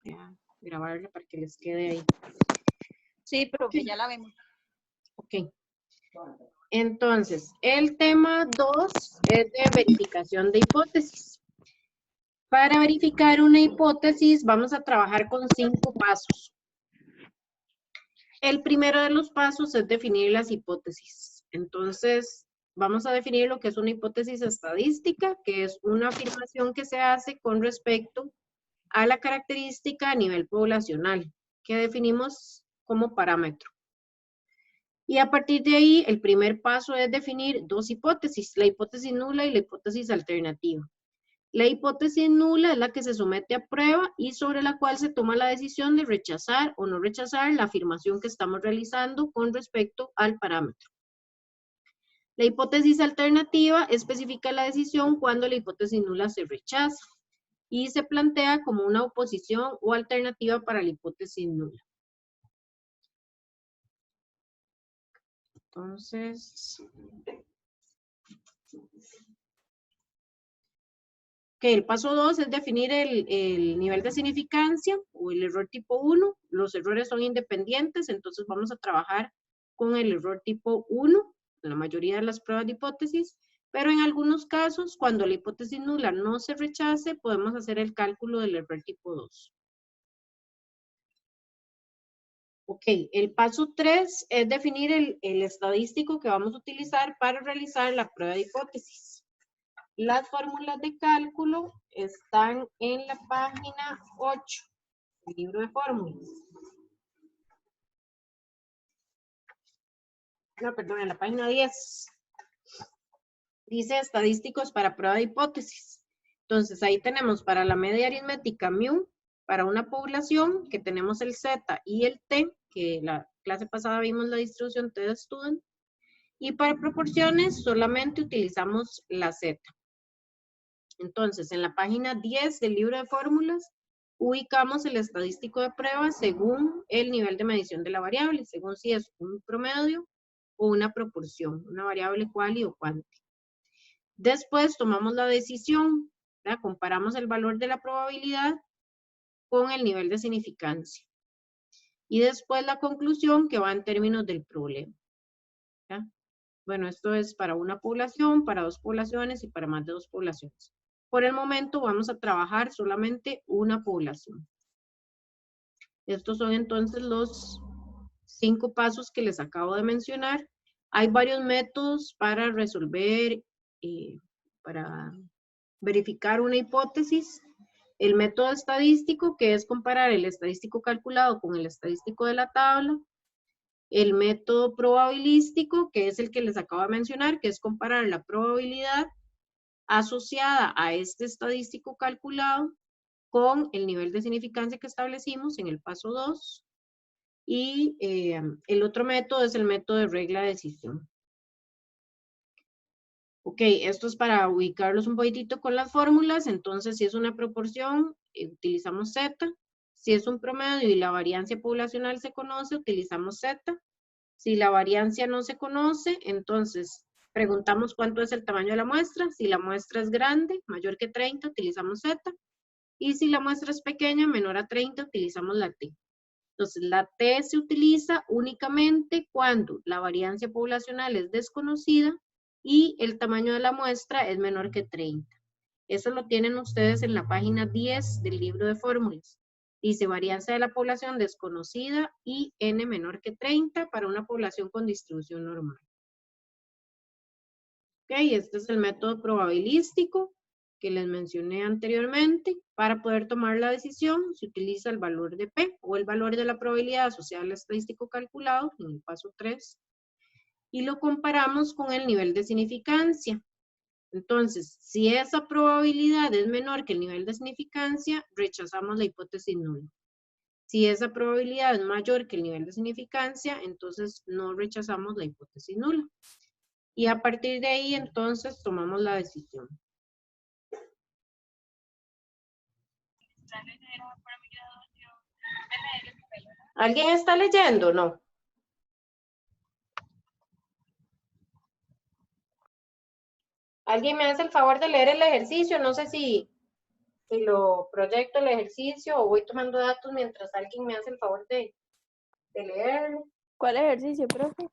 Voy a grabarla para que les quede ahí. Sí, profe, ya la vemos. Ok. Entonces, el tema 2 es de verificación de hipótesis. Para verificar una hipótesis vamos a trabajar con 5 pasos. El primero de los pasos es definir las hipótesis. Entonces, vamos a definir lo que es una hipótesis estadística, que es una afirmación que se hace con respecto a la característica a nivel poblacional, que definimos como parámetro. Y a partir de ahí, el primer paso es definir dos hipótesis, la hipótesis nula y la hipótesis alternativa. La hipótesis nula es la que se somete a prueba y sobre la cual se toma la decisión de rechazar o no rechazar la afirmación que estamos realizando con respecto al parámetro. La hipótesis alternativa especifica la decisión cuando la hipótesis nula se rechaza y se plantea como una oposición o alternativa para la hipótesis nula. Entonces, el paso 2 es definir el nivel de significancia o el error tipo 1. Los errores son independientes, entonces vamos a trabajar con el error tipo 1 en la mayoría de las pruebas de hipótesis, pero en algunos casos, cuando la hipótesis nula no se rechace, podemos hacer el cálculo del error tipo 2. Ok, el paso 3 es definir el estadístico que vamos a utilizar para realizar la prueba de hipótesis. Las fórmulas de cálculo están en la página 8 del libro de fórmulas. No, perdón, en la página 10. Dice estadísticos para prueba de hipótesis. Entonces ahí tenemos para la media aritmética mu, para una población que tenemos el Z y el T, que la clase pasada vimos la distribución T de student. Y para proporciones solamente utilizamos la Z. Entonces, en la página 10 del libro de fórmulas, ubicamos el estadístico de prueba según el nivel de medición de la variable, según si es un promedio o una proporción, una variable cuali o cuanti. Después tomamos la decisión, ¿verdad? Comparamos el valor de la probabilidad con el nivel de significancia. Y después la conclusión que va en términos del problema. ¿verdad? Bueno, esto es para una población, para dos poblaciones y para más de dos poblaciones. Por el momento vamos a trabajar solamente una población. Estos son entonces los 5 pasos que les acabo de mencionar. Hay varios métodos para resolver, para verificar una hipótesis. El método estadístico, que es comparar el estadístico calculado con el estadístico de la tabla. El método probabilístico, que es el que les acabo de mencionar, que es comparar la probabilidad asociada a este estadístico calculado con el nivel de significancia que establecimos en el paso 2. Y el otro método es el método de regla de decisión. Ok, esto es para ubicarlos un poquitito con las fórmulas. Entonces, si es una proporción, utilizamos Z. Si es un promedio y la variancia poblacional se conoce, utilizamos Z. Si la variancia no se conoce, entonces preguntamos cuánto es el tamaño de la muestra. Si la muestra es grande, mayor que 30, utilizamos Z. Y si la muestra es pequeña, menor a 30, utilizamos la T. Entonces, la T se utiliza únicamente cuando la variancia poblacional es desconocida y el tamaño de la muestra es menor que 30. Eso lo tienen ustedes en la página 10 del libro de fórmulas. Dice varianza de la población desconocida y N menor que 30 para una población con distribución normal. Ok, este es el método probabilístico que les mencioné anteriormente. Para poder tomar la decisión se utiliza el valor de P o el valor de la probabilidad asociada al estadístico calculado en el paso 3 y lo comparamos con el nivel de significancia. Entonces, si esa probabilidad es menor que el nivel de significancia, rechazamos la hipótesis nula. Si esa probabilidad es mayor que el nivel de significancia, entonces no rechazamos la hipótesis nula. Y a partir de ahí, entonces, tomamos la decisión. ¿Alguien está leyendo? No. ¿Alguien me hace el favor de leer el ejercicio? No sé si si lo proyecto el ejercicio o voy tomando datos mientras alguien me hace el favor de leerlo. ¿Cuál ejercicio, profe?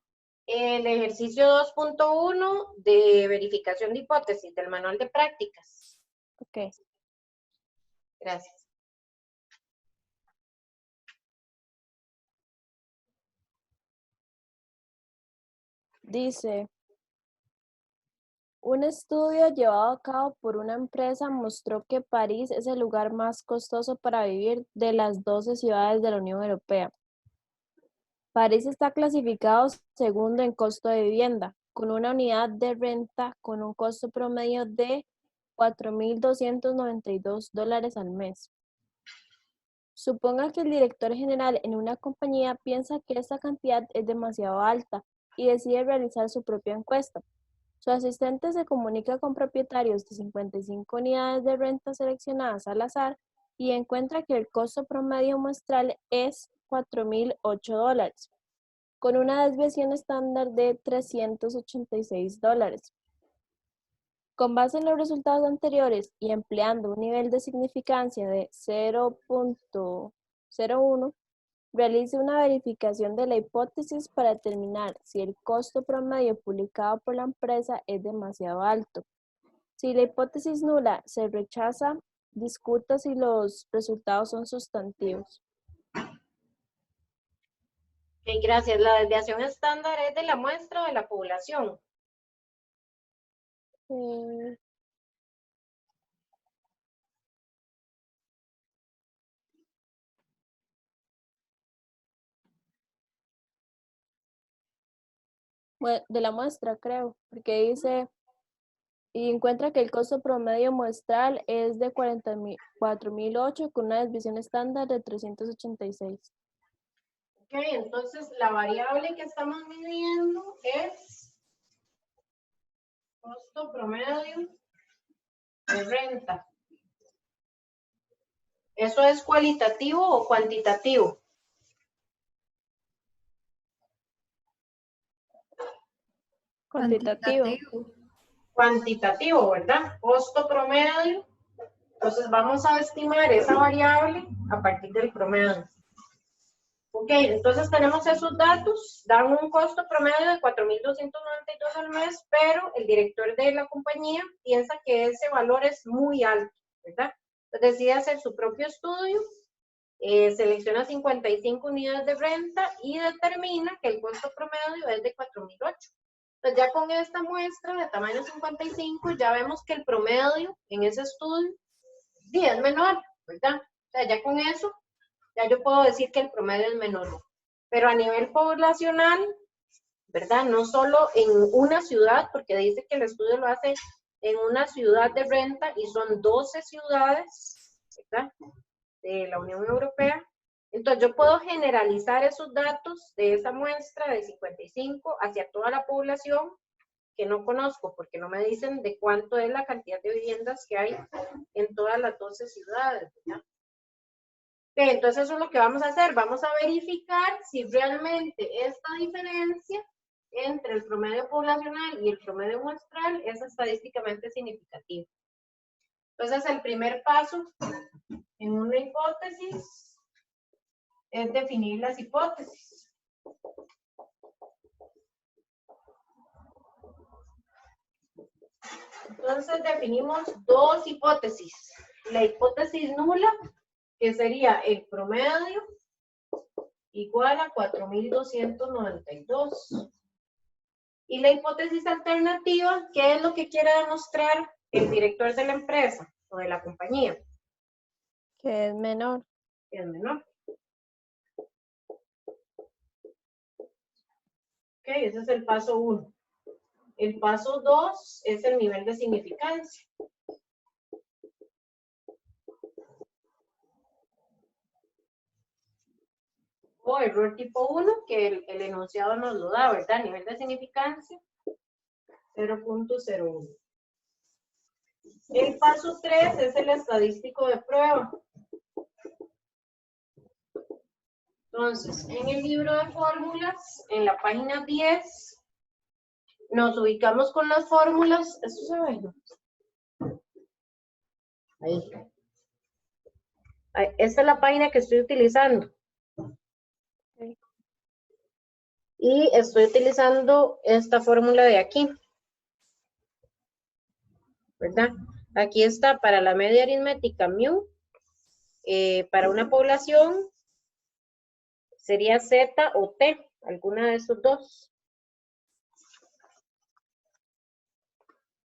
El ejercicio 2.1 de verificación de hipótesis del manual de prácticas. Ok. Gracias. Dice, un estudio llevado a cabo por una empresa mostró que París es el lugar más costoso para vivir de las 12 ciudades de la Unión Europea. París está clasificado segundo en costo de vivienda, con una unidad de renta con un costo promedio de $4,292 al mes. Suponga que el director general en una compañía piensa que esta cantidad es demasiado alta y decide realizar su propia encuesta. Su asistente se comunica con propietarios de 55 unidades de renta seleccionadas al azar y encuentra que el costo promedio muestral es $4,008, con una desviación estándar de $386. Con base en los resultados anteriores y empleando un nivel de significancia de 0.01, realice una verificación de la hipótesis para determinar si el costo promedio publicado por la empresa es demasiado alto. Si la hipótesis nula se rechaza, discuta si los resultados son sustantivos. Ok, gracias. La desviación estándar es de la muestra de la población. De la muestra, creo, porque dice, y encuentra que el costo promedio muestral es de 4,008 con una desviación estándar de 386. Ok, entonces la variable que estamos midiendo es costo promedio de renta. ¿Eso es cualitativo o cuantitativo? Cuantitativo. Cuantitativo, ¿verdad? Costo promedio. Entonces vamos a estimar esa variable a partir del promedio. Ok, entonces tenemos esos datos, dan un costo promedio de 4,292 al mes, pero el director de la compañía piensa que ese valor es muy alto, ¿verdad? Entonces decide hacer su propio estudio, selecciona 55 unidades de renta y determina que el costo promedio es de 4,008. Entonces ya con esta muestra de tamaño 55 ya vemos que el promedio en ese estudio es menor, ¿verdad? O sea, ya con eso ya yo puedo decir que el promedio es menor. Pero a nivel poblacional, ¿verdad? No solo en una ciudad, porque dice que el estudio lo hace en una ciudad de renta y son 12 ciudades, ¿verdad? De la Unión Europea. Entonces yo puedo generalizar esos datos de esa muestra de 55 hacia toda la población que no conozco, porque no me dicen de cuánto es la cantidad de viviendas que hay en todas las 12 ciudades, ¿verdad? Entonces eso es lo que vamos a hacer, vamos a verificar si realmente esta diferencia entre el promedio poblacional y el promedio muestral es estadísticamente significativa. Entonces el primer paso en una hipótesis es definir las hipótesis. Entonces definimos dos hipótesis. La hipótesis nula, que sería el promedio igual a 4,292. Y la hipótesis alternativa, ¿qué es lo que quiere demostrar el director de la empresa o de la compañía? Que es menor. Que es menor. Ok, ese es el paso 1. El paso 2 es el nivel de significancia. O error tipo 1, que el enunciado nos lo da, ¿verdad? Nivel de significancia 0.01. El paso 3 es el estadístico de prueba. Entonces, en el libro de fórmulas, en la página 10, nos ubicamos con las fórmulas. ¿Esto se ve? Ahí. Esta es la página que estoy utilizando. Ok. Y estoy utilizando esta fórmula de aquí, ¿verdad? Aquí está para la media aritmética mu, para una población sería Z o T, alguna de esos dos.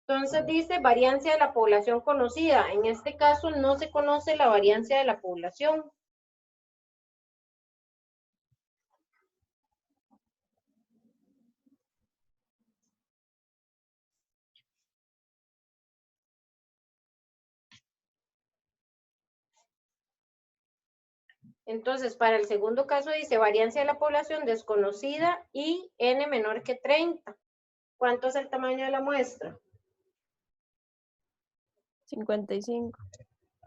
Entonces dice variancia de la población conocida. En este caso no se conoce la variancia de la población. Entonces, para el segundo caso dice variancia de la población desconocida y n menor que 30. ¿Cuánto es el tamaño de la muestra? 55.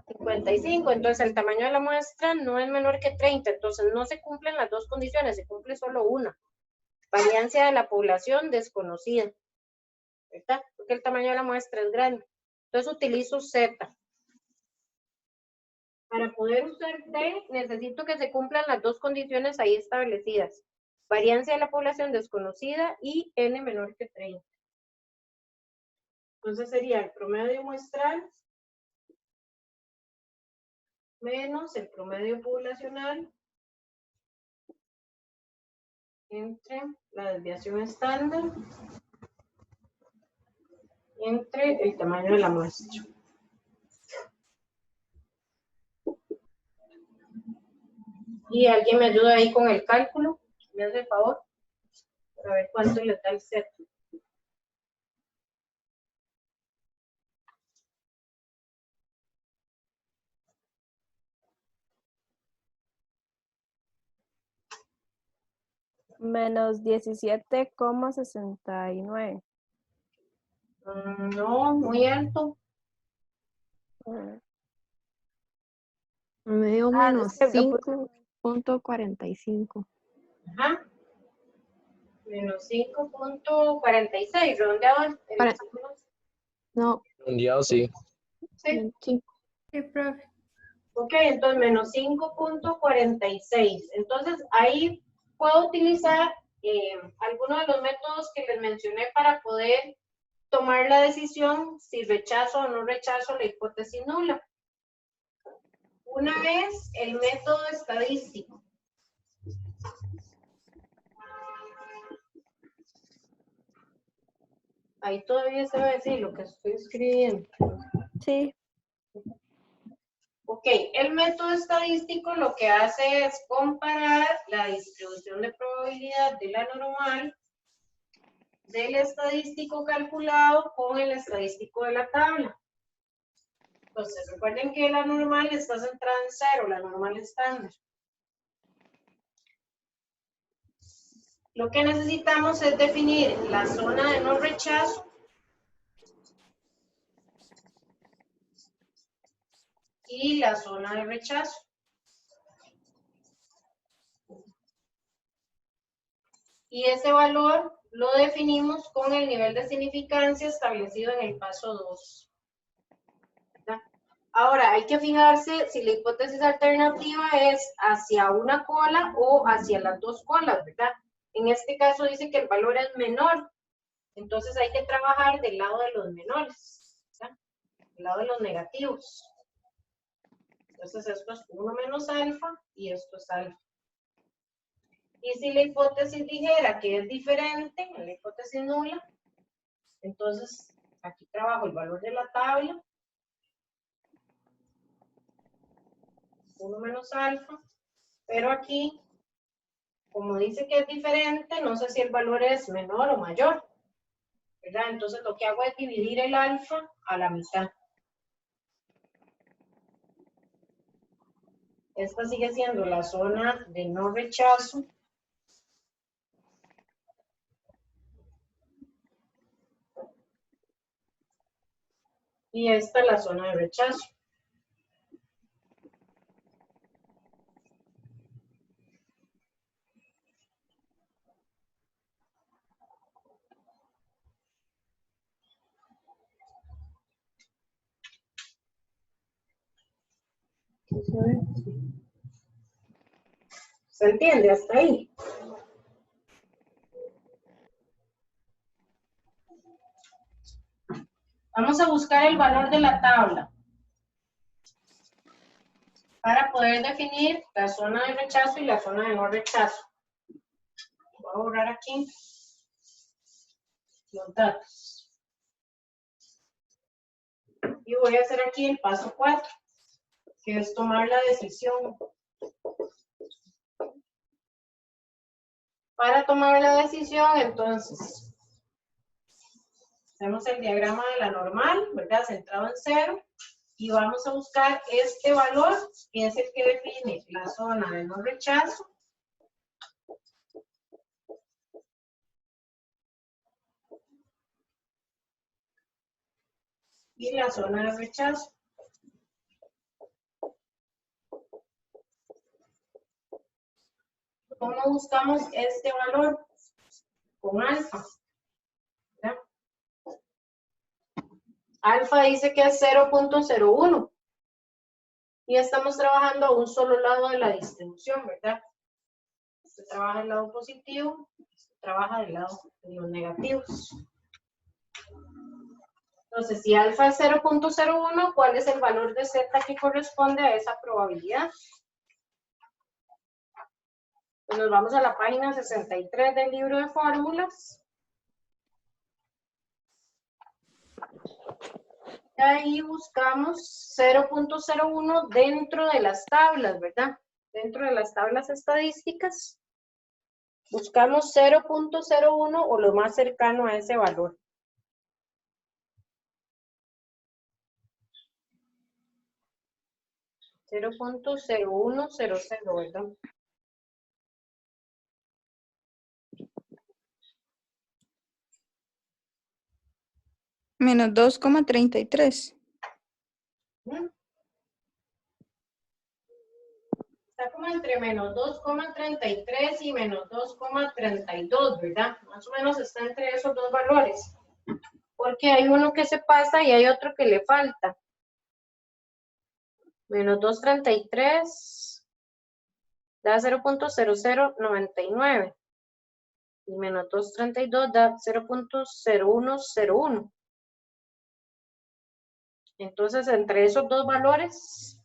55. Entonces el tamaño de la muestra no es menor que 30. Entonces no se cumplen las dos condiciones, se cumple solo una. Variancia de la población desconocida, ¿verdad? Porque el tamaño de la muestra es grande. Entonces utilizo Z. Para poder usar T, necesito que se cumplan las dos condiciones ahí establecidas. Variancia de la población desconocida y n menor que 30. Entonces sería el promedio muestral menos el promedio poblacional entre la desviación estándar entre el tamaño de la muestra. Y alguien me ayuda ahí con el cálculo, me hace el favor, para ver cuánto le da el Z. Menos 17,69. No, muy alto. Medio Ah, menos es que lo puse. 5.45. Ajá. Menos 5,46, redondeado el Para- cálculo. No, Mundial, sí. Sí. sí. Sí, profe. Ok, entonces menos 5,46. Entonces ahí puedo utilizar algunos de los métodos que les mencioné para poder tomar la decisión si rechazo o no rechazo la hipótesis nula. Una es el método estadístico. Ahí todavía se va a decir lo que estoy escribiendo. Sí. Ok, el método estadístico lo que hace es comparar la distribución de probabilidad de la normal del estadístico calculado con el estadístico de la tabla. Entonces, recuerden que la normal está centrada en 0, la normal estándar. Lo que necesitamos es definir la zona de no rechazo y la zona de rechazo. Y ese valor lo definimos con el nivel de significancia establecido en el paso 2. ¿Verdad? Ahora, hay que fijarse si la hipótesis alternativa es hacia una cola o hacia las dos colas, ¿verdad? En este caso dice que el valor es menor. Entonces hay que trabajar del lado de los menores, ¿verdad? Del lado de los negativos. Entonces esto es 1 menos alfa y esto es alfa. Y si la hipótesis dijera que es diferente, en la hipótesis nula, entonces aquí trabajo el valor de la tabla, 1 menos alfa, pero aquí, como dice que es diferente, no sé si el valor es menor o mayor, ¿verdad? Entonces lo que hago es dividir el alfa a la mitad. Esta sigue siendo la zona de no rechazo. Y esta es la zona de rechazo. ¿Se entiende hasta ahí? Vamos a buscar el valor de la tabla para poder definir la zona de rechazo y la zona de no rechazo. Voy a borrar aquí los datos. Y voy a hacer aquí el paso 4, que es tomar la decisión. Para tomar la decisión, entonces, hacemos el diagrama de la normal, ¿verdad? Centrado en 0. Y vamos a buscar este valor, que es el que define la zona de no rechazo. Y la zona de rechazo. ¿Cómo buscamos este valor? Con alfa. ¿Verdad? Alfa dice que es 0.01. Y estamos trabajando a un solo lado de la distribución, ¿verdad? Este trabaja del lado positivo, este trabaja del lado de los negativos. Entonces, si alfa es 0.01, ¿cuál es el valor de z que corresponde a esa probabilidad? Pues nos vamos a la página 63 del libro de fórmulas. Y ahí buscamos 0.01 dentro de las tablas, ¿verdad? Dentro de las tablas estadísticas. Buscamos 0.01 o lo más cercano a ese valor. .0100, ¿verdad? Menos 2,33. Está como entre menos 2,33 y menos 2,32, ¿verdad? Más o menos está entre esos dos valores. Porque hay uno que se pasa y hay otro que le falta. Menos 2,33 da 0.0099. Y menos 2,32 da 0.0101. Entonces, entre esos dos valores,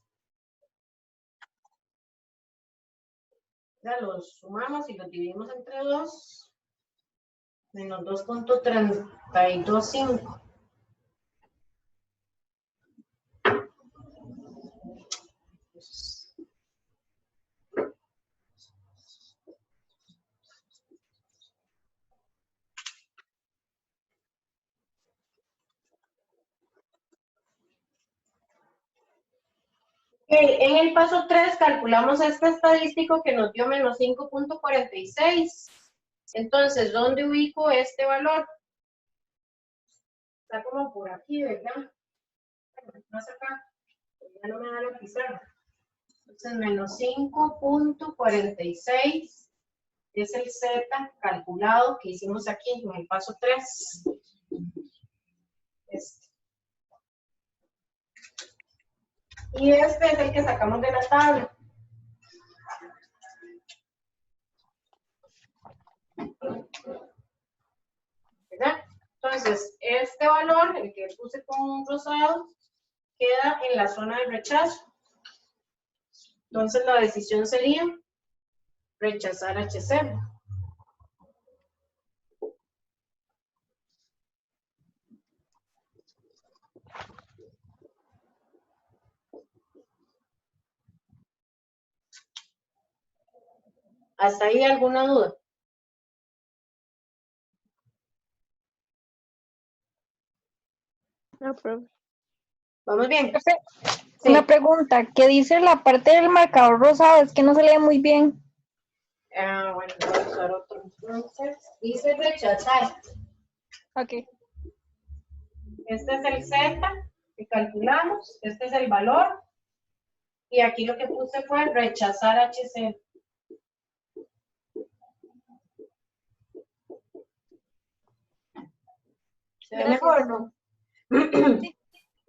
ya los sumamos y los dividimos entre 2. Menos 2.325. En el paso 3 calculamos este estadístico que nos dio menos 5.46. Entonces, ¿dónde ubico este valor? Está como por aquí, ¿verdad? Más acá. Ya no me da la pizarra. Entonces, menos 5.46 es el Z calculado que hicimos aquí en el paso 3. Y este es el que sacamos de la tabla. ¿Verdad? Entonces, este valor, el que puse con rosado, queda en la zona de rechazo. Entonces, la decisión sería rechazar HCl. ¿Hasta ahí alguna duda? No, profe. ¿Vamos bien? Profe, Sí. una pregunta, ¿qué dice la parte del marcador rosado? Es que no se lee muy bien. Bueno, voy a usar otro. Entonces, dice rechazar. Ok. Este es el Z que calculamos. Este es el valor. Y aquí lo que puse fue rechazar HCl. ¿Se ve mejor, no? Sí.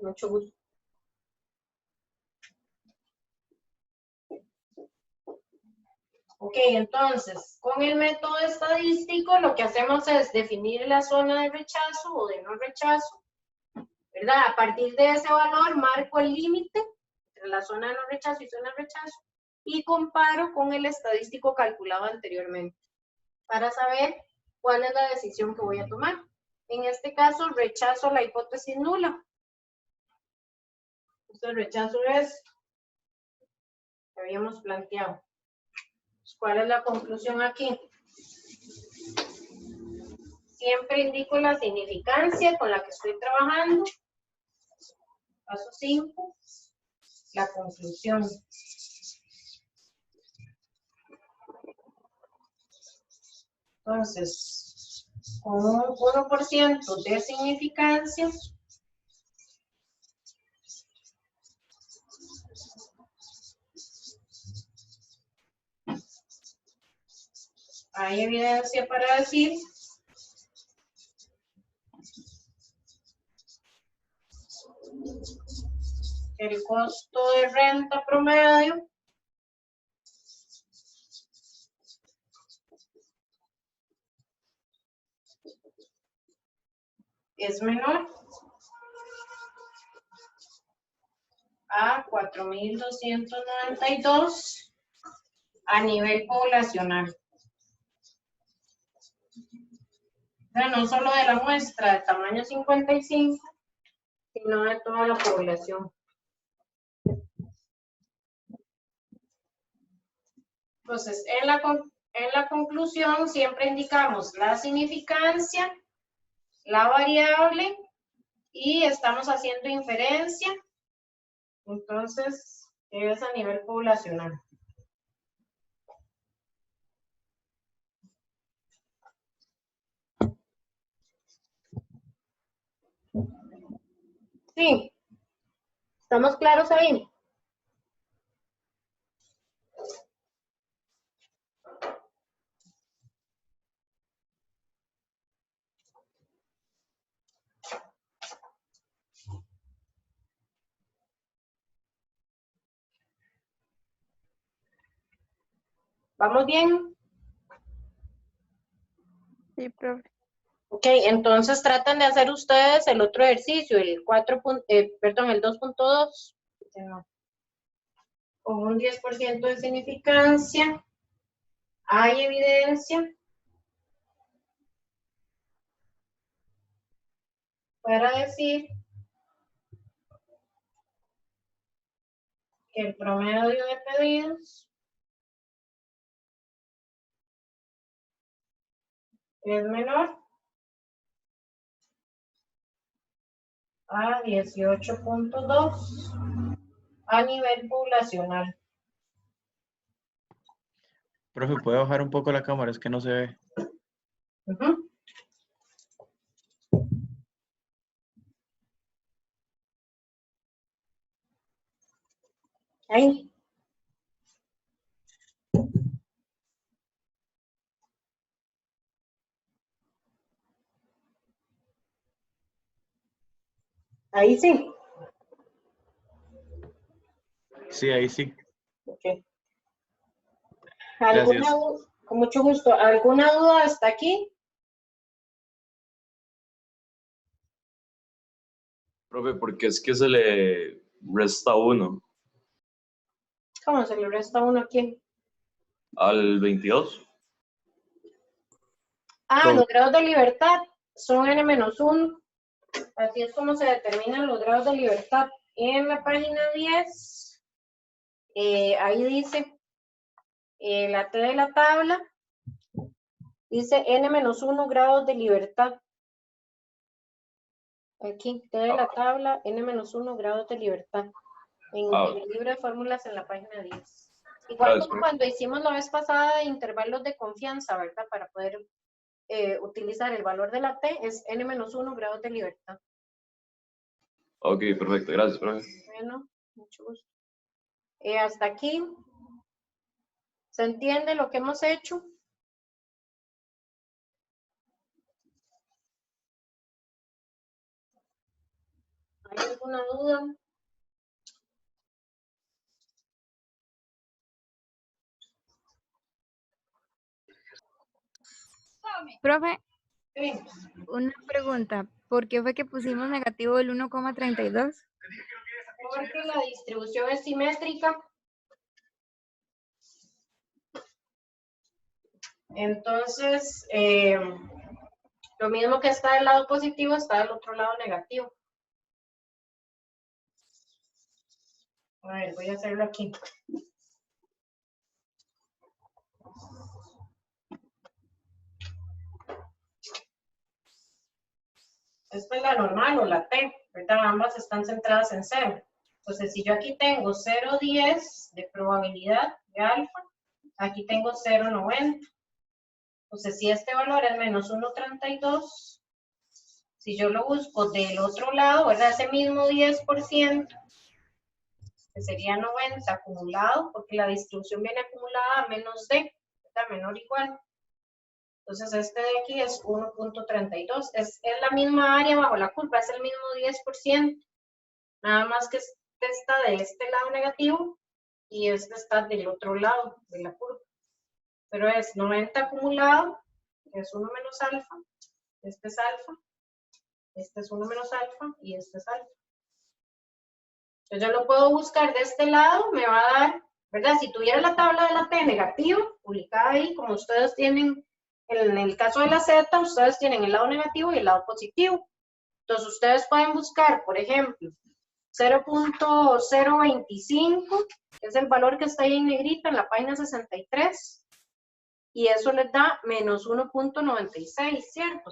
Mucho gusto. Ok, entonces, con el método estadístico lo que hacemos es definir la zona de rechazo o de no rechazo, ¿verdad? A partir de ese valor marco el límite entre la zona de no rechazo y zona de rechazo y comparo con el estadístico calculado anteriormente para saber cuál es la decisión que voy a tomar. En este caso, rechazo la hipótesis nula. Entonces, rechazo es que habíamos planteado. ¿Cuál es la conclusión aquí? Siempre indico la significancia con la que estoy trabajando. Paso 5, la conclusión. Entonces, con un 1% de significancia, hay evidencia para decir que el costo de renta promedio es menor a 4.292 a nivel poblacional. O sea, no solo de la muestra de tamaño 55, sino de toda la población. Entonces, en la conclusión siempre indicamos la significancia, la variable y estamos haciendo inferencia. Entonces, es a nivel poblacional. Sí, ¿estamos claros ahí? ¿Vamos bien? Sí, profe. Ok, entonces tratan de hacer ustedes el otro ejercicio, el 2.2. Con un 10% de significancia, hay evidencia para decir que el promedio de pedidos es menor a 18.2 a nivel poblacional. Profe, ¿puede bajar un poco la cámara? Es que no se ve. Ujú. Ahí. Ahí sí. Sí, ahí sí. Okay. Gracias. Con mucho gusto. ¿Alguna duda hasta aquí? Profe, porque es que se le resta 1 ¿Cómo se le resta uno aquí? al 22. Ah, los grados de libertad son n-1. Así es como se determinan los grados de libertad. En la página 10, ahí dice, la T de la tabla, dice n-1 grados de libertad. Aquí, T de la tabla, n-1 grados de libertad. En el libro de fórmulas en la página 10. Igual Gracias, como profe. cuando hicimos la vez pasada de intervalos de confianza, ¿verdad? Para poder utilizar el valor de la T, es n-1 grados de libertad. Ok, perfecto. Gracias, profe. Bueno, mucho gusto. Hasta aquí. ¿Se entiende lo que hemos hecho? ¿Hay alguna duda? Profe, Sí. una pregunta. ¿Por qué fue que pusimos negativo el 1,32? Porque la distribución es simétrica. Entonces, lo mismo que está del lado positivo está del otro lado negativo. A ver, voy a hacerlo aquí. Esta es la normal o la T, ¿verdad? Ambas están centradas en 0. Entonces, si yo aquí tengo 0,10 de probabilidad de alfa, aquí tengo 0,90. Entonces, si este valor es menos 1,32, si yo lo busco del otro lado, ¿verdad? Ese mismo 10%, que sería 90 acumulado, porque la distribución viene acumulada a menos D, ¿verdad? Menor o igual. Entonces, este de aquí es 1,32. Es la misma área bajo la curva, es el mismo 10%. Nada más que este está de este lado negativo y este está del otro lado de la curva. Pero es 90 acumulado, que es 1 menos alfa. Este es alfa. Este es 1 menos alfa y este es alfa. Entonces, yo lo puedo buscar de este lado, me va a dar, ¿verdad? Si tuviera la tabla de la T negativa, publicada ahí, como ustedes tienen, en el caso de la Z, ustedes tienen el lado negativo y el lado positivo. Entonces, ustedes pueden buscar, por ejemplo, 0.025, que es el valor que está ahí en negrita en la página 63, y eso les da menos 1.96, ¿cierto?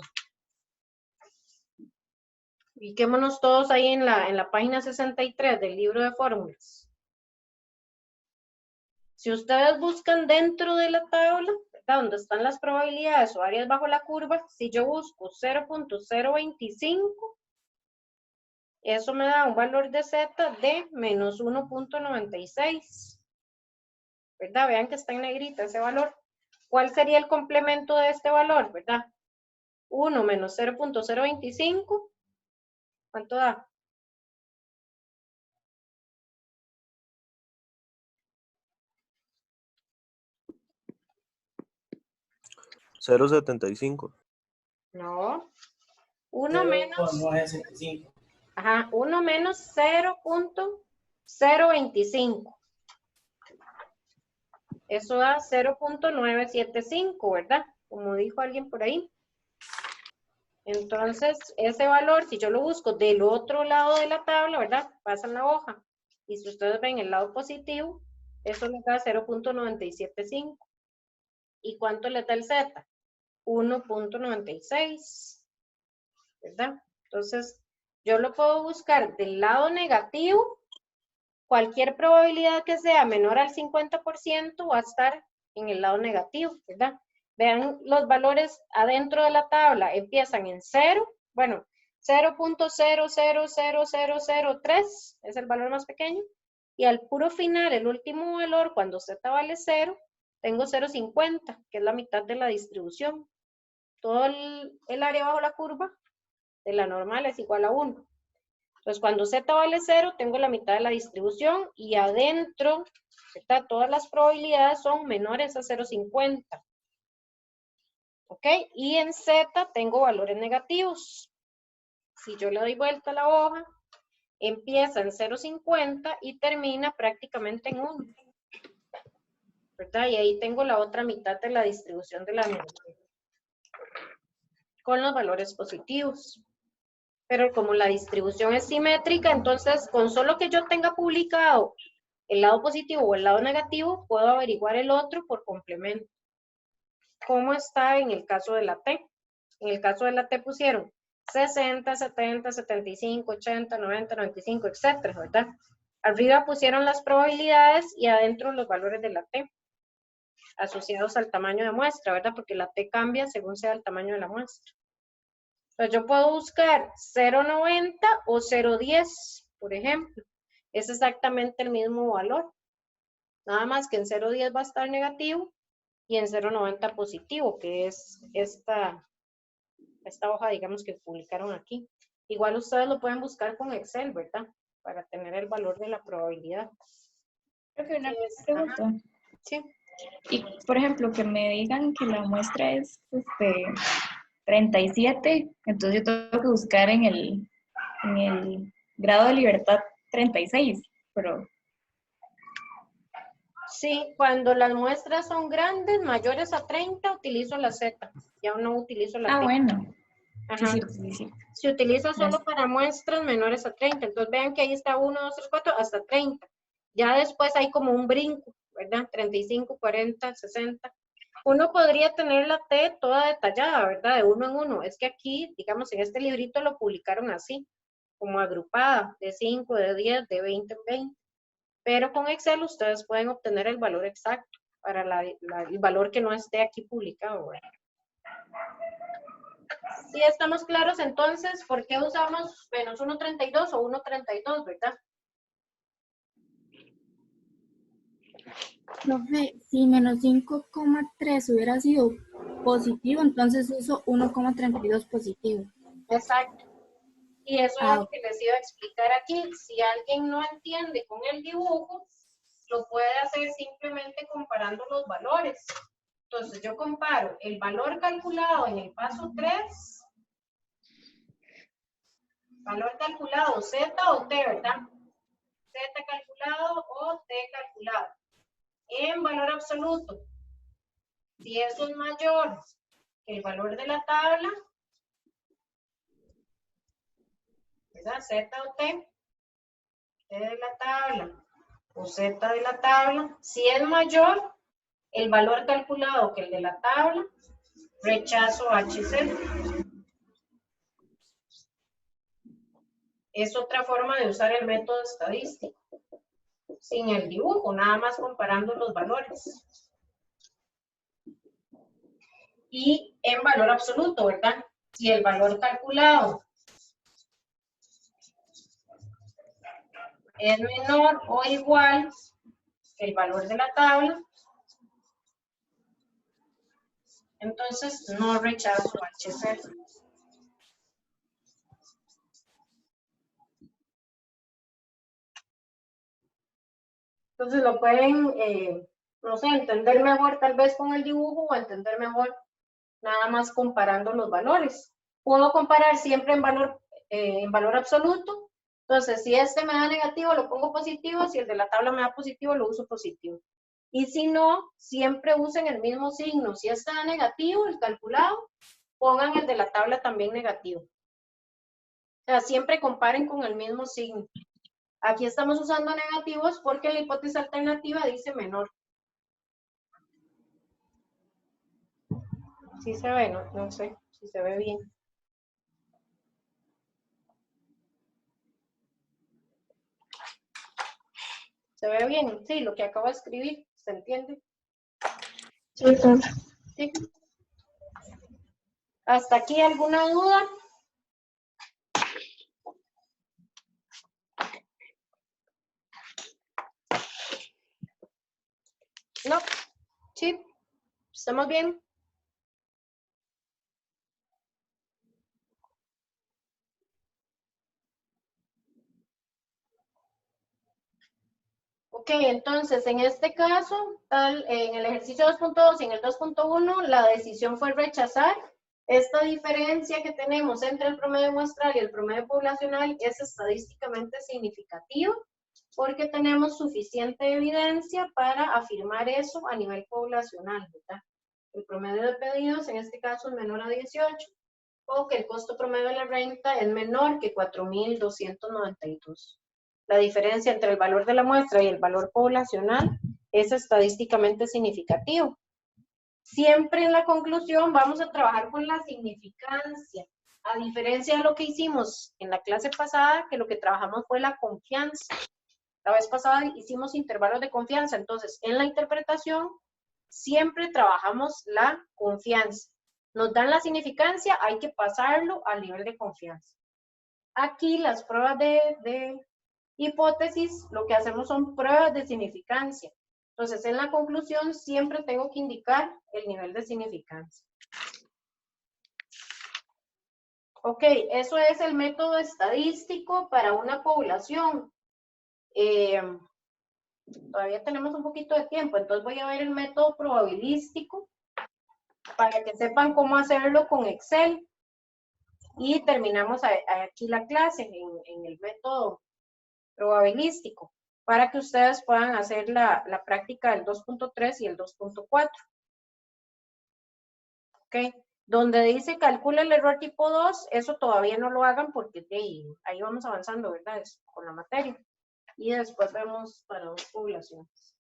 Ubiquémonos todos ahí en la página 63 del libro de fórmulas. Si ustedes buscan dentro de la tabla, ¿verdad? Donde están las probabilidades o áreas bajo la curva, si yo busco 0.025, eso me da un valor de Z de menos 1.96. ¿Verdad? Vean que está en negrita ese valor. ¿Cuál sería el complemento de este valor? ¿Verdad? 1 menos 0.025. ¿Cuánto da? $0.75. No. 1 menos. 0.975. Ajá, 1 menos 0.025. Eso da 0.975, ¿verdad? Como dijo alguien por ahí. Entonces, ese valor, si yo lo busco del otro lado de la tabla, ¿verdad? Pasan la hoja. Y si ustedes ven el lado positivo, eso les da 0.975. ¿Y cuánto les da el Z? 1.96. ¿Verdad? Entonces, yo lo puedo buscar del lado negativo. Cualquier probabilidad que sea menor al 50% va a estar en el lado negativo, ¿verdad? Vean los valores adentro de la tabla, empiezan en 0, bueno, 0.000003 es el valor más pequeño, y al puro final, el último valor, cuando z vale 0, tengo 0.50, que es la mitad de la distribución. Todo el área bajo la curva de la normal es igual a 1. Entonces, cuando z vale 0, tengo la mitad de la distribución y adentro, ¿verdad? Todas las probabilidades son menores a 0.50. ¿Ok? Y en z tengo valores negativos. Si yo le doy vuelta a la hoja, empieza en 0.50 y termina prácticamente en 1. ¿Verdad? Y ahí tengo la otra mitad de la distribución de la negativa. Con los valores positivos. Pero como la distribución es simétrica, entonces con solo que yo tenga publicado el lado positivo o el lado negativo, puedo averiguar el otro por complemento. ¿Cómo está en el caso de la T? En el caso de la T pusieron 60, 70, 75, 80, 90, 95, etcétera, ¿verdad? Arriba pusieron las probabilidades y adentro los valores de la T, asociados al tamaño de muestra, ¿verdad? Porque la T cambia según sea el tamaño de la muestra. Entonces yo puedo buscar 0.90 o 0.10, por ejemplo. Es exactamente el mismo valor. Nada más que en 0.10 va a estar negativo y en 0.90 positivo, que es esta hoja, digamos, que publicaron aquí. Igual ustedes lo pueden buscar con Excel, ¿verdad? Para tener el valor de la probabilidad. Creo que una pregunta. Sí. Y, por ejemplo, que me digan que la muestra es 37, entonces yo tengo que buscar en el grado de libertad 36, pero Sí, cuando las muestras son grandes, mayores a 30, utilizo la Z. Ya no utilizo la T. bueno, sí, Ajá. sí. Se utiliza solo Gracias. para muestras menores a 30. Entonces vean que ahí está 1, 2, 3, 4, hasta 30. Ya después hay como un brinco, ¿verdad? 35, 40, 60. Uno podría tener la T toda detallada, ¿verdad? De uno en uno. Es que aquí, digamos, en este librito lo publicaron así, como agrupada, de 5, de 10, de 20 en 20. Pero con Excel ustedes pueden obtener el valor exacto para el valor que no esté aquí publicado, ¿verdad? Sí, estamos claros entonces, ¿por qué usamos menos 1.32 o 1.32, verdad? Profe, si menos 5,3 hubiera sido positivo, entonces uso 1,32 positivo. Exacto. Y eso es Ah, lo que les iba a explicar aquí. Si alguien no entiende con el dibujo, lo puede hacer simplemente comparando los valores. Entonces yo comparo el valor calculado en el paso 3, valor calculado Z o T, ¿verdad? Z calculado o T calculado. En valor absoluto, si eso es mayor que el valor de la tabla, ¿verdad? Z o T, T de la tabla o Z de la tabla, si es mayor el valor calculado que el de la tabla, rechazo HC. Es otra forma de usar el método estadístico, sin el dibujo, nada más comparando los valores. Y en valor absoluto, ¿verdad? Si el valor calculado es menor o igual que el valor de la tabla, entonces no rechazo HC. Entonces lo pueden, no sé, entender mejor tal vez con el dibujo o entender mejor nada más comparando los valores. Puedo comparar siempre en valor absoluto. Entonces, si este me da negativo, lo pongo positivo. Si el de la tabla me da positivo, lo uso positivo. Y si no, siempre usen el mismo signo. Si este da negativo, el calculado, pongan el de la tabla también negativo. O sea, siempre comparen con el mismo signo. Aquí estamos usando negativos porque la hipótesis alternativa dice menor. Sí se ve, no sé si se ve bien. ¿Se ve bien? Sí, lo que acabo de escribir, ¿se entiende? Sí, profe. Sí. ¿Hasta aquí alguna duda? No. Sí. ¿Estamos bien? Ok, entonces en este caso, en el ejercicio 2.2 y en el 2.1, la decisión fue rechazar. Esta diferencia que tenemos entre el promedio muestral y el promedio poblacional es estadísticamente significativa porque tenemos suficiente evidencia para afirmar eso a nivel poblacional, ¿verdad? El promedio de pedidos en este caso es menor a 18 o que el costo promedio de la renta es menor que 4.292. La diferencia entre el valor de la muestra y el valor poblacional es estadísticamente significativo. Siempre en la conclusión vamos a trabajar con la significancia, a diferencia de lo que hicimos en la clase pasada, que lo que trabajamos fue la confianza. La vez pasada hicimos intervalos de confianza, entonces en la interpretación siempre trabajamos la confianza. Nos dan la significancia, hay que pasarlo al nivel de confianza. Aquí las pruebas de hipótesis, lo que hacemos son pruebas de significancia. Entonces, en la conclusión siempre tengo que indicar el nivel de significancia. Ok, eso es el método estadístico para una población. Todavía tenemos un poquito de tiempo, entonces voy a ver el método probabilístico para que sepan cómo hacerlo con Excel. Y terminamos aquí la clase en el método probabilístico para que ustedes puedan hacer la práctica del 2.3 y el 2.4. ¿Ok? Donde dice calcula el error tipo 2, eso todavía no lo hagan porque ahí vamos avanzando, ¿verdad? Con la materia. Y después vemos para dos poblaciones.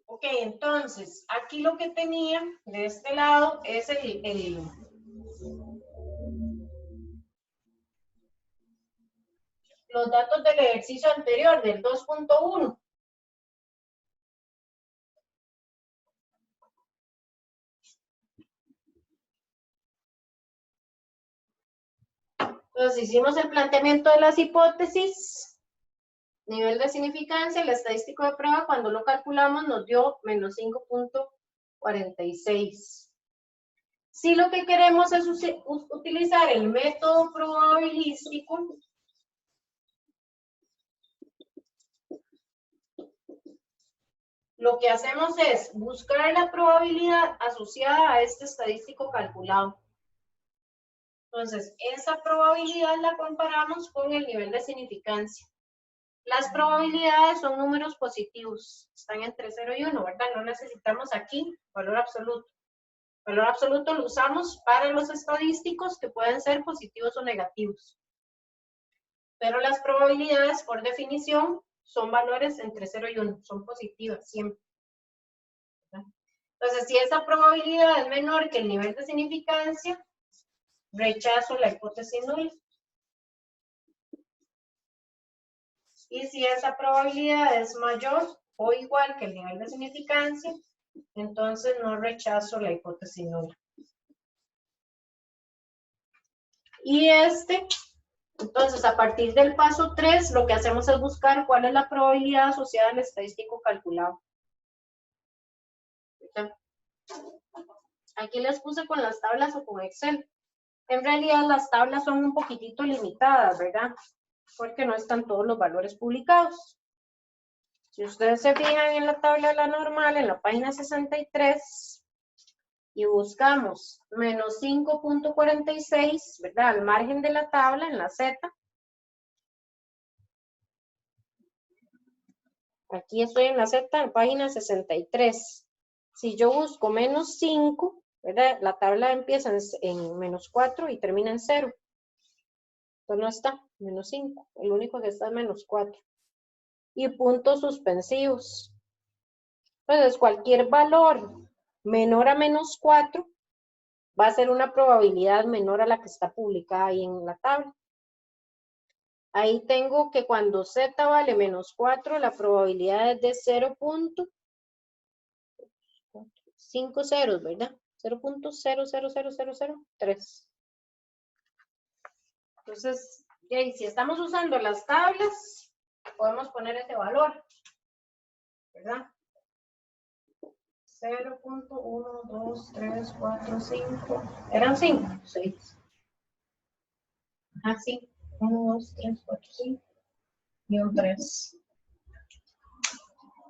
Ok, entonces, aquí lo que tenía de este lado es los datos del ejercicio anterior, del 2.1. Entonces, hicimos el planteamiento de las hipótesis, nivel de significancia, el estadístico de prueba, cuando lo calculamos nos dio menos 5.46. Si lo que queremos es utilizar el método probabilístico, lo que hacemos es buscar la probabilidad asociada a este estadístico calculado. Entonces, esa probabilidad la comparamos con el nivel de significancia. Las probabilidades son números positivos, están entre 0 y 1, ¿verdad? No necesitamos aquí valor absoluto. Valor absoluto lo usamos para los estadísticos que pueden ser positivos o negativos. Pero las probabilidades, por definición, son valores entre 0 y 1, son positivas siempre. ¿Verdad? Entonces, si esa probabilidad es menor que el nivel de significancia, rechazo la hipótesis nula. Y si esa probabilidad es mayor o igual que el nivel de significancia, entonces no rechazo la hipótesis nula. Y entonces a partir del paso 3, lo que hacemos es buscar cuál es la probabilidad asociada al estadístico calculado. Aquí les puse con las tablas o con Excel. En realidad las tablas son un poquitito limitadas, ¿verdad? Porque no están todos los valores publicados. Si ustedes se fijan en la tabla de la normal, en la página 63, y buscamos menos 5.46, ¿verdad? Al margen de la tabla, en la Z. Aquí estoy en la Z, en página 63. Si yo busco menos 5, ¿verdad? La tabla empieza en menos 4 y termina en 0. Entonces no está, menos 5. El único que está es menos 4. Y puntos suspensivos. Entonces, cualquier valor menor a menos 4 va a ser una probabilidad menor a la que está publicada ahí en la tabla. Ahí tengo que cuando Z vale menos 4, la probabilidad es de 0.5 ceros, ¿verdad? 0.000003. Entonces, si estamos usando las tablas, podemos poner ese valor, ¿verdad? 0.1, 2, 3, 4, 5. ¿Eran 5? 6. Ah, sí. 1, 2, 3, 4, 5. Y un 3.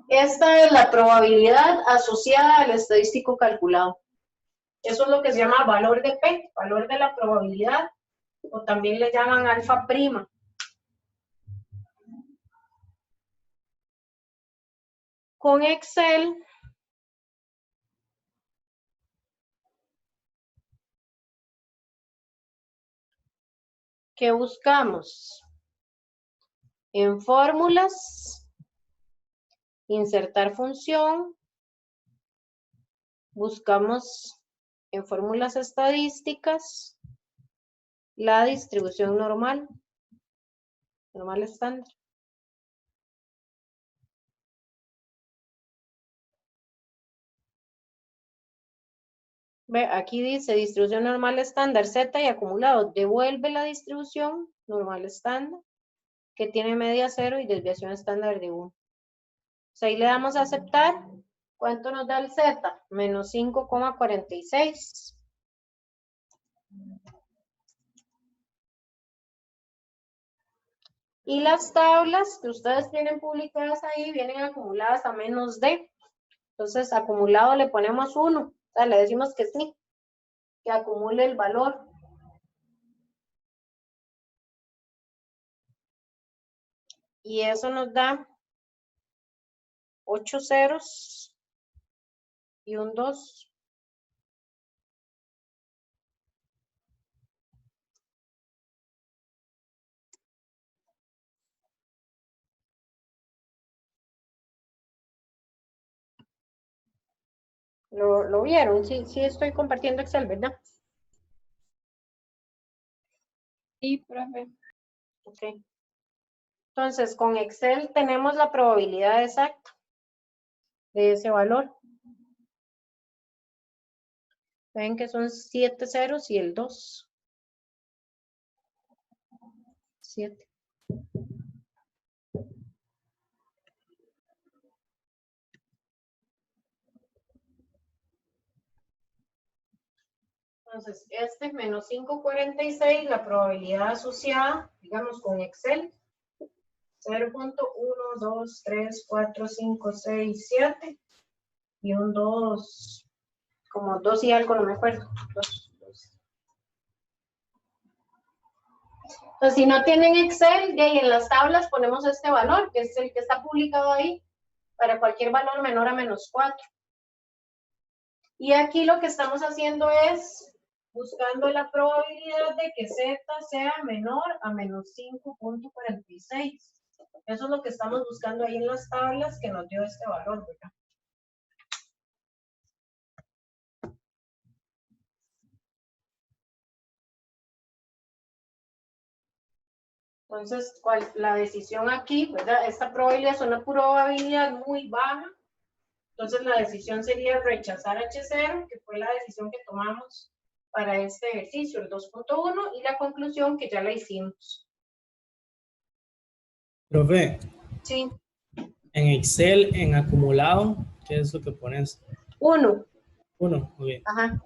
Esta es la probabilidad asociada al estadístico calculado. Eso es lo que se llama valor de P, valor de la probabilidad, o también le llaman alfa prima. Con Excel, ¿qué buscamos? En fórmulas, insertar función, buscamos en fórmulas estadísticas la distribución normal estándar. Ve, aquí dice distribución normal estándar Z y acumulado. Devuelve la distribución normal estándar que tiene media 0 y desviación estándar de 1. Pues ahí le damos a aceptar. ¿Cuánto nos da el Z? Menos 5,46. Y las tablas que ustedes tienen publicadas ahí vienen acumuladas a menos de. Entonces, acumulado le ponemos 1. O sea, le decimos que sí, que acumule el valor. Y eso nos da 8 ceros y un 2. ¿Lo vieron? Sí, sí estoy compartiendo Excel, ¿verdad? Sí, profe. Ok. Entonces, con Excel tenemos la probabilidad exacta de ese valor. Ven que son 7 ceros y el 2. 7. Entonces, este menos 5.46, la probabilidad asociada, digamos con Excel, 0.1, 2, 3, 4, 5, 6, 7 y un 2, como 2 y algo, no me acuerdo. 2. Entonces, si no tienen Excel, de ahí en las tablas ponemos este valor, que es el que está publicado ahí, para cualquier valor menor a menos 4. Y aquí lo que estamos haciendo es buscando la probabilidad de que Z sea menor a menos 5.46. Eso es lo que estamos buscando ahí en las tablas que nos dio este valor, ¿verdad? Entonces, la decisión aquí, ¿verdad? Esta probabilidad es una probabilidad muy baja. Entonces, la decisión sería rechazar H0, que fue la decisión que tomamos para este ejercicio, el 2.1, y la conclusión que ya la hicimos. Profe, Sí. en Excel, en acumulado, ¿qué es lo que pones? 1. 1, muy bien. Ajá.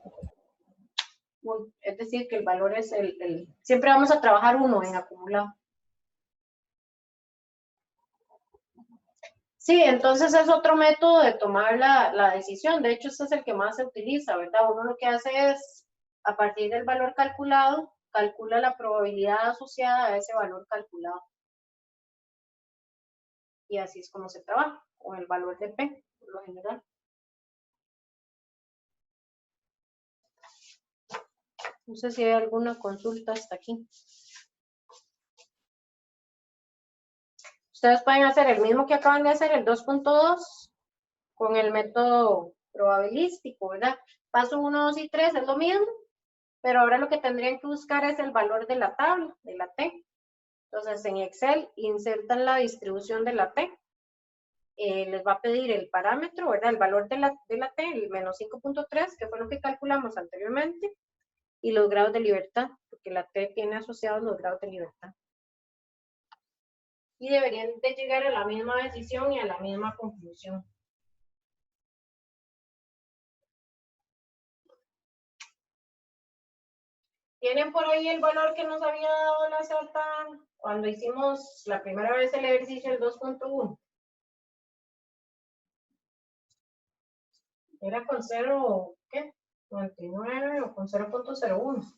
Es decir, que el valor es siempre vamos a trabajar 1 en acumulado. Sí, entonces es otro método de tomar la decisión. De hecho, este es el que más se utiliza, ¿verdad? Uno lo que hace es, a partir del valor calculado, calcula la probabilidad asociada a ese valor calculado. Y así es como se trabaja, con el valor de P, por lo general. No sé si hay alguna consulta hasta aquí. Ustedes pueden hacer el mismo que acaban de hacer, el 2.2, con el método probabilístico, ¿verdad? Paso 1, 2 y 3 es lo mismo, pero ahora lo que tendrían que buscar es el valor de la tabla, de la T. Entonces, en Excel, insertan la distribución de la T. Les va a pedir el parámetro, ¿verdad? El valor de la T, el menos 5.3, que fue lo que calculamos anteriormente, y los grados de libertad, porque la T tiene asociados los grados de libertad. Y deberían de llegar a la misma decisión y a la misma conclusión. ¿Tienen por ahí el valor que nos había dado la Z cuando hicimos la primera vez el ejercicio del 2.1? Era con 0, ¿qué? 99 o con 0.01.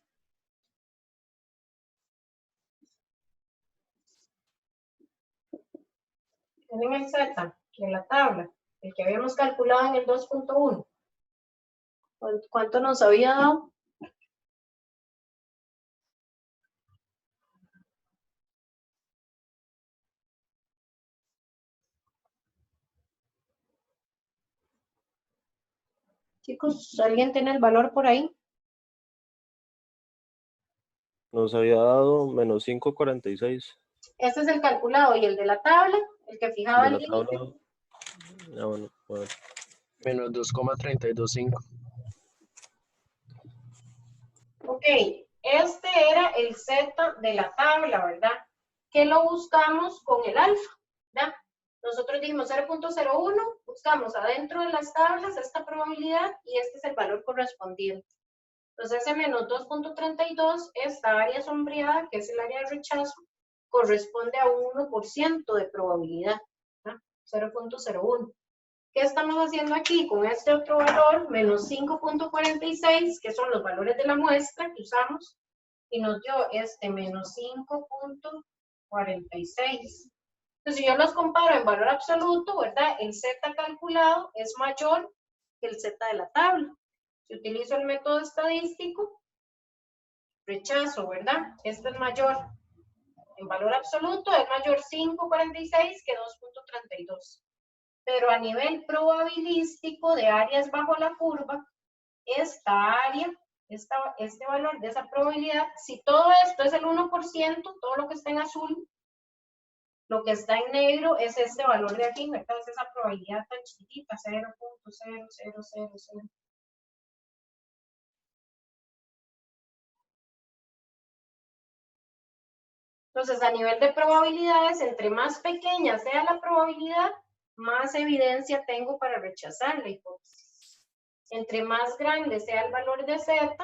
Tienen el Z en la tabla, el que habíamos calculado en el 2.1. ¿Cuánto nos había dado? Chicos, ¿alguien tiene el valor por ahí? Nos había dado menos 5.46. Este es el calculado y el de la tabla, el que fijaba De el la límite. tabla. Ah, bueno. Menos 2,325. Ok, este era el Z de la tabla, ¿verdad? Que lo buscamos con el alfa, ¿verdad? Nosotros dijimos 0.01, buscamos adentro de las tablas esta probabilidad y este es el valor correspondiente. Entonces ese menos 2.32, esta área sombreada, que es el área de rechazo, corresponde a un 1% de probabilidad, ¿verdad? 0.01. ¿Qué estamos haciendo aquí? Con este otro valor, menos 5.46, que son los valores de la muestra que usamos, y nos dio este menos 5.46. Entonces, si yo los comparo en valor absoluto, ¿verdad? El Z calculado es mayor que el Z de la tabla. Si utilizo el método estadístico, rechazo, ¿verdad? Este es mayor. En valor absoluto es mayor 5.46 que 2.32. Pero a nivel probabilístico de áreas bajo la curva, esta área, este valor de esa probabilidad, si todo esto es el 1%, todo lo que está en azul, lo que está en negro es este valor de aquí, ¿verdad? Es esa probabilidad tan chiquitita, 0.0000. Entonces, a nivel de probabilidades, entre más pequeña sea la probabilidad, más evidencia tengo para rechazar la hipótesis. Entre más grande sea el valor de Z,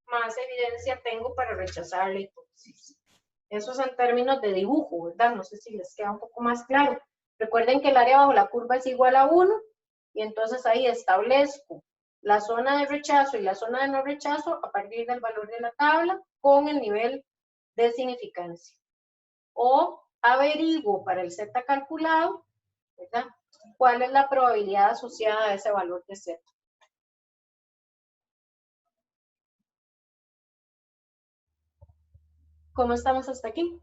más evidencia tengo para rechazar la hipótesis. Eso es en términos de dibujo, ¿verdad? No sé si les queda un poco más claro. Recuerden que el área bajo la curva es igual a 1, y entonces ahí establezco la zona de rechazo y la zona de no rechazo a partir del valor de la tabla con el nivel de significancia. O averiguo para el Z calculado, ¿verdad? ¿Cuál es la probabilidad asociada a ese valor de Z? ¿Cómo estamos hasta aquí?